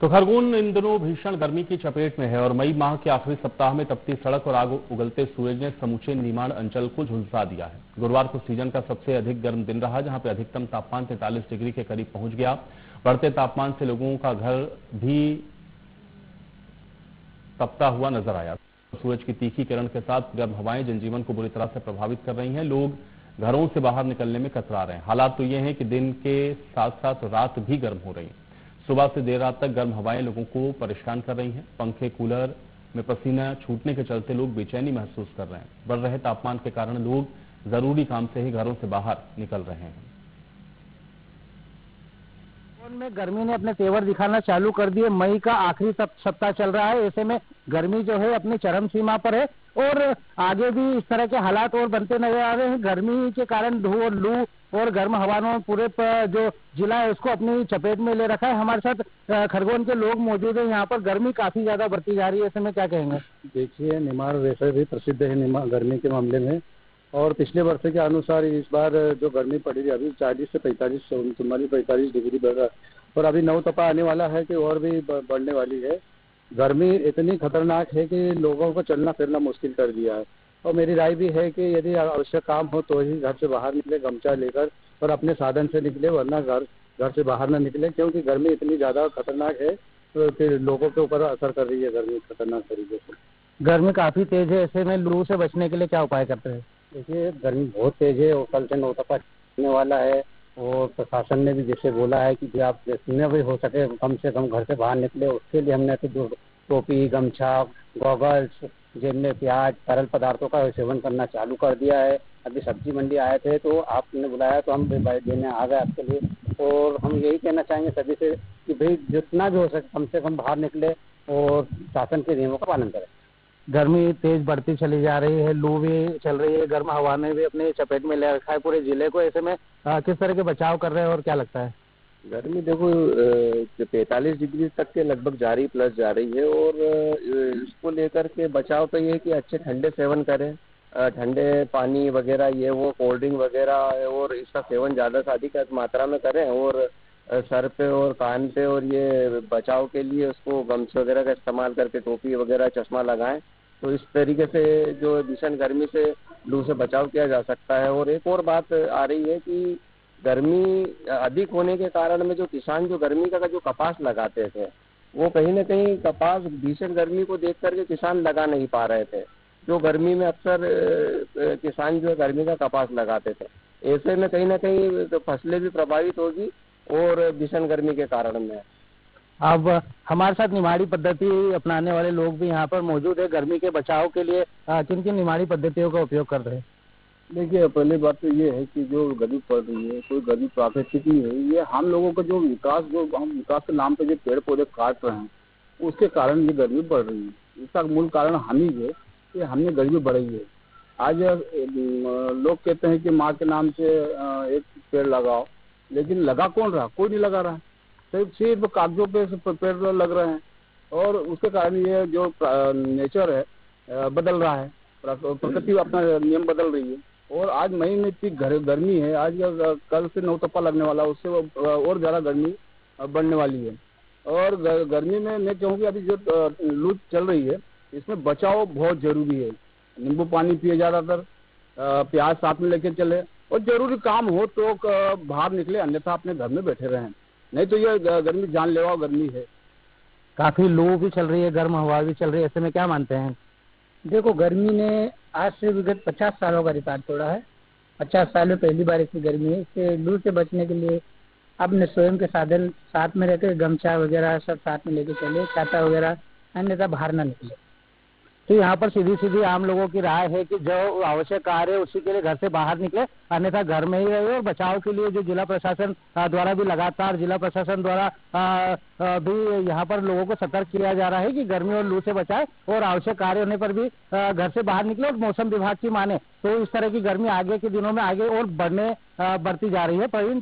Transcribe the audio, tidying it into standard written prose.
तो खरगोन इन दिनों भीषण गर्मी की चपेट में है और मई माह के आखिरी सप्ताह में तपती सड़क और आग उगलते सूरज ने समूचे निमाड़ अंचल को झुलसा दिया है। गुरुवार को सीजन का सबसे अधिक गर्म दिन रहा, जहां पे अधिकतम तापमान 43 डिग्री के करीब पहुंच गया। बढ़ते तापमान से लोगों का घर भी तपता हुआ नजर आया। सूरज की तीखी किरण के साथ गर्म हवाएं जनजीवन को बुरी तरह से प्रभावित कर रही हैं। लोग घरों से बाहर निकलने में कतरा रहे हैं। हालात तो ये हैं कि दिन के साथ साथ रात भी गर्म हो रही है। सुबह से देर रात तक गर्म हवाएं लोगों को परेशान कर रही हैं। पंखे, कूलर में पसीना छूटने के चलते लोग बेचैनी महसूस कर रहे हैं। बढ़ रहे तापमान के कारण लोग जरूरी काम से ही घरों से बाहर निकल रहे हैं। में गर्मी ने अपने तेवर दिखाना चालू कर दिए। मई का आखिरी सप्ताह चल रहा है, ऐसे में गर्मी जो है अपनी चरम सीमा पर है और आगे भी इस तरह के हालात और बनते नजर आ रहे हैं। गर्मी के कारण धूल और लू और गर्म हवाओं पूरे जो जिला है उसको अपनी चपेट में ले रखा है। हमारे साथ खरगोन के लोग मौजूद हैं। यहाँ पर गर्मी काफी ज्यादा बढ़ती जा रही है, ऐसे में क्या कहेंगे? देखिए, निमाड़ वैसे भी प्रसिद्ध है गर्मी के मामले में, और पिछले वर्ष के अनुसार इस बार जो गर्मी पड़ी है अभी 40 से 45 डिग्री बढ़ रहा है और अभी नवतपा आने वाला है कि और भी बढ़ने वाली है। गर्मी इतनी खतरनाक है कि लोगों को चलना फिरना मुश्किल कर दिया है। और मेरी राय भी है कि यदि आवश्यक काम हो तो ही घर से बाहर निकले, गमछा लेकर, और अपने साधन से निकले, वरना घर से बाहर न निकले, क्योंकि गर्मी इतनी ज़्यादा खतरनाक है तो फिर लोगों के ऊपर असर कर रही है गर्मी खतरनाक तरीके से। गर्मी काफी तेज है, ऐसे में लू से बचने के लिए क्या उपाय करते हैं? देखिए, गर्मी बहुत तेज है और कल से नौतपा चलने वाला है और प्रशासन ने भी जैसे बोला है कि आप जितने भी हो सके कम से कम घर से बाहर निकले। उसके लिए हमने तो टोपी, गमछा, गॉगल्स, जेब में प्याज, तरल पदार्थों का सेवन करना चालू कर दिया है। अभी सब्जी मंडी आए थे तो आपने बुलाया तो हम देने आ गए आपके लिए। और हम यही कहना चाहेंगे सभी से कि भाई जितना भी हो सके कम से कम बाहर निकले और शासन के नियमों का पालन करें। गर्मी तेज बढ़ती चली जा रही है, लू भी चल रही है, गर्म हवा ने भी अपने चपेट में ले रखा है पूरे जिले को। ऐसे में किस तरह के बचाव कर रहे हैं और क्या लगता है? गर्मी देखो 43 डिग्री तक के लगभग प्लस जा रही है और इसको लेकर के बचाव तो ये है कि अच्छे ठंडे सेवन करें, ठंडे पानी वगैरह ये वो कोल्ड ड्रिंक वगैरह, और इसका सेवन ज़्यादा से अधिक मात्रा में करें। और सर पे और कान पे और ये बचाव के लिए उसको गमछे वगैरह का इस्तेमाल करके टोपी वगैरह चश्मा लगाएं। तो इस तरीके से जो भीषण गर्मी से लू से बचाव किया जा सकता है। और एक और बात आ रही है कि गर्मी अधिक होने के कारण में जो किसान जो गर्मी का जो कपास लगाते थे वो कहीं ना कहीं कपास भीषण गर्मी को देख करके किसान लगा नहीं पा रहे थे। जो गर्मी में अक्सर किसान जो गर्मी का कपास लगाते थे, ऐसे में कहीं ना कहीं तो फसलें भी प्रभावित होगी और भीषण गर्मी के कारण में। अब हमारे साथ निमाड़ी पद्धति अपनाने वाले लोग भी यहाँ पर मौजूद है। गर्मी के बचाव के लिए किन किन निमाड़ी पद्धतियों का उपयोग कर रहे हैं? देखिए, पहली बात तो ये है कि जो गर्मी पड़ रही है कोई गर्मी प्राकृतिक ही है। ये हम लोगों का जो हम विकास के नाम पे जो पेड़ पौधे काट रहे हैं उसके कारण ये गर्मी बढ़ रही है। इसका मूल कारण हम ही है कि हमने गर्मी बढ़ाई है। आज लोग कहते हैं कि माँ के नाम से एक पेड़ लगाओ, लेकिन लगा कौन रहा? कोई नहीं लगा रहा है। सिर्फ कागजों पे पेड़ लग रहे हैं और उसके कारण ये जो नेचर है बदल रहा है, प्रकृति अपना नियम बदल रही है। और आज मई में इतनी गर्मी है, आज कल से नवतपा लगने वाला, उससे और ज़्यादा गर्मी बढ़ने वाली है। और गर्मी में मैं कहूँगी अभी जो लू चल रही है इसमें बचाव बहुत जरूरी है। नींबू पानी पिए ज़्यादातर, प्याज साथ में लेके चले, और जरूरी काम हो तो बाहर निकले, अन्यथा अपने घर में बैठे रहें। नहीं तो ये गर्मी जानलेवा गर्मी है। काफी लू भी चल रही है, गर्म हवा भी चल रही है, ऐसे में क्या मानते हैं? देखो, गर्मी ने आज से विगत 50 सालों का रिकॉर्ड तोड़ा है। 50 साल में पहली बार इतनी गर्मी है। इससे लू से बचने के लिए अपने स्वयं के साधन साथ में रहकर गमछा वगैरह सब साथ में लेके चले, छाता वगैरह, अन्यथा बाहर ना निकले। तो यहाँ पर सीधी सीधी आम लोगों की राय है कि जो आवश्यक कार्य है उसी के लिए घर से बाहर निकले, अन्यथा घर में ही रहे। और बचाव के लिए जो जिला प्रशासन द्वारा भी लगातार जिला प्रशासन द्वारा भी यहाँ पर लोगों को सतर्क किया जा रहा है कि गर्मी और लू से बचाए और आवश्यक कार्य होने पर भी घर से बाहर निकले। और मौसम विभाग की माने तो इस तरह की गर्मी आगे के दिनों में आगे और बढ़ती जा रही है। प्रवीण।